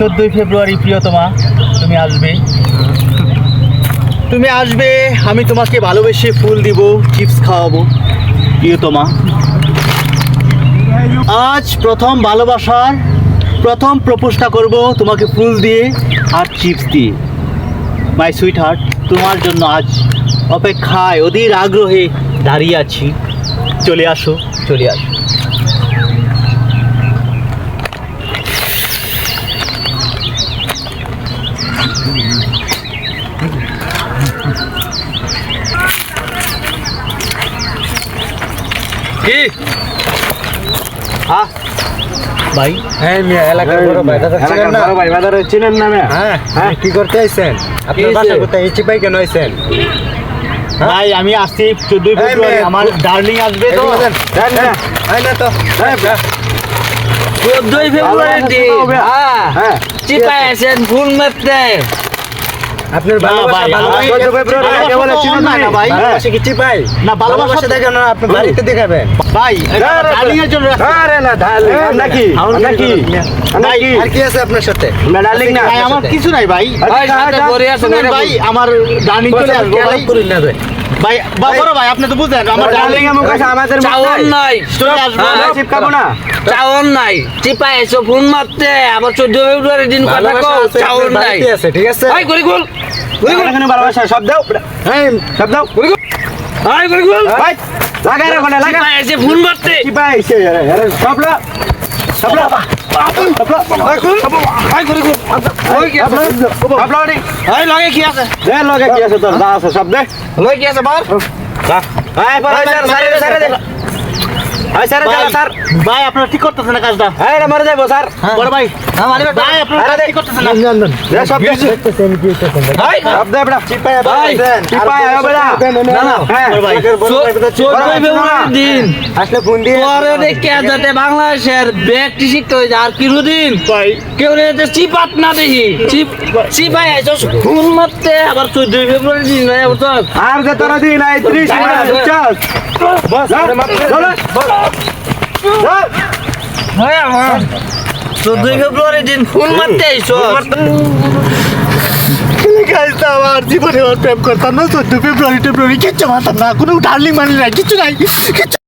14 ফেব্রুয়ারি প্রিয়তমা, তুমি আসবে, তুমি আসবে, আমি তোমাকে ভালোবেসে ফুল দিব, চিপস খাওয়াবো প্রিয়তমা। আজ প্রথম ভালোবাসার প্রথম প্রপোজটা করব তোমাকে ফুল দিয়ে আর চিপস দিয়ে। মাই সুইট হার্ট, তোমার জন্য আজ অপেক্ষায় অধীর আগ্রহে দাঁড়িয়ে আছি। চলে আসো, চলে আসো। কি ভাই? হ্যাঁ মিয়া, এলাকার বড় ভাই দাদা ছিলেন না? ভাই বাজারে চিনেন না মিয়া? হ্যাঁ হ্যাঁ, কি করতে আইছেন? আপনার বাসা কোথায়? এই চিপাই কেন আইছেন? ভাই আমি আসছি 14 ফেব্রুয়ারি, আমার ডার্লিং আসবে তো। হ্যাঁ না তো 14 ফেব্রুয়ারি দিন হ্যাঁ চিপায় আছেন ফুল মারতে। আপনার ভালোবাসা ভাই, ভালোবাসা 14 ফেব্রুয়ারি কাকে বলে চিনেন না? না ভাই, ভালোবাসা কি চিপাই? না ভালোবাসা ভালোবাসা দেখেন না, আপনি বাড়িতে দেখাবেন। ভাই ডার্লিং এর জন্য আরে না ডার্লিং, আমরা কি? আমরা কি? আমরা কি? আর কি আছে আপনার সাথে? আমরা ডার্লিং না। ভাই আমার কিছু নাই ভাই। ভাই সাথে পরে আছে শুনেন ভাই, আমার ডার্লিং চলে আসবে ভাই। করি না ভাই। ভাই বড় ভাই, আপনি তো বুঝেন আমার ডার্লিং ডার্লিং এর মুখে আমাদের চাওন নাই, চলে আসবে। হ্যাঁ, চিপ খাবো না। চাওন নাই, চিপায় এসো ফুল মারতে। আবার 14 ফেব্রুয়ারি দিন কথা ভালোবাসা কও, আছে, চাওন আপনার নাই। বাড়িতে আছে, ঠিক আছে? ভাই গরি গুল, গরি গুল, এখানে ভালোবাসা সব দাও। এই, সব দাও। ভাই গরি গুল। ভাই লাগা রে কোনে লাগা। চিপায় এসে ফুল মারতে। কি পাই সে আরে সব লা। সব লা। ভাই গরি গুল। ওই কি আছে? সব লা রে। ভাই লাগে কি আছে? দে লগে কি আছে তোর? যা আছে সব দে। লই কি আছে বার? এই পরে স্যার স্যার দে। এই স্যার ভাই, দে স্যার। ভাই আপনারা ঠিক করতেছেন না কাজটা। এই রে মরে যাবো স্যার। বড় ভাই, ভাই আপনারা কাজ ঠিক করতেছেন না। দে সব দে। দেখতেছেন কি করতেছেন? ভাই সব দে বড়া। চিপাই ভাই, চিপাই আয় বড়া। না না, হ্যাঁ বড় ভাই। 14 ফেব্রুয়ারি দিন আসলে ফোন দিয়ে পরে দেখে যাতে বাংলাদেশের ব্যক্তি শিখতে হয়ে যায়। আর কিরুদিন ভাই কেউ যাতে চিপাত না দেখি, চিপাই আইসো ফুল মারতে। আবার 14 ফেব্রুয়ারি দিন নয় বুঝছো? আর যে তোরা দিন নাই 30 মিনিট চল। বস আরে মাপ চল। ভাই আমার 14 ফেব্রুয়ারি দিন ফুল মারতে আইসো। কাজটা আমার জীবনে প্রেম করতাম না। 14 ফেব্রুয়ারি কিচ্ছু মানতাম না, কোনো ডার্লিং মানি নাই, কিচ্ছু নাই, কিচ্ছু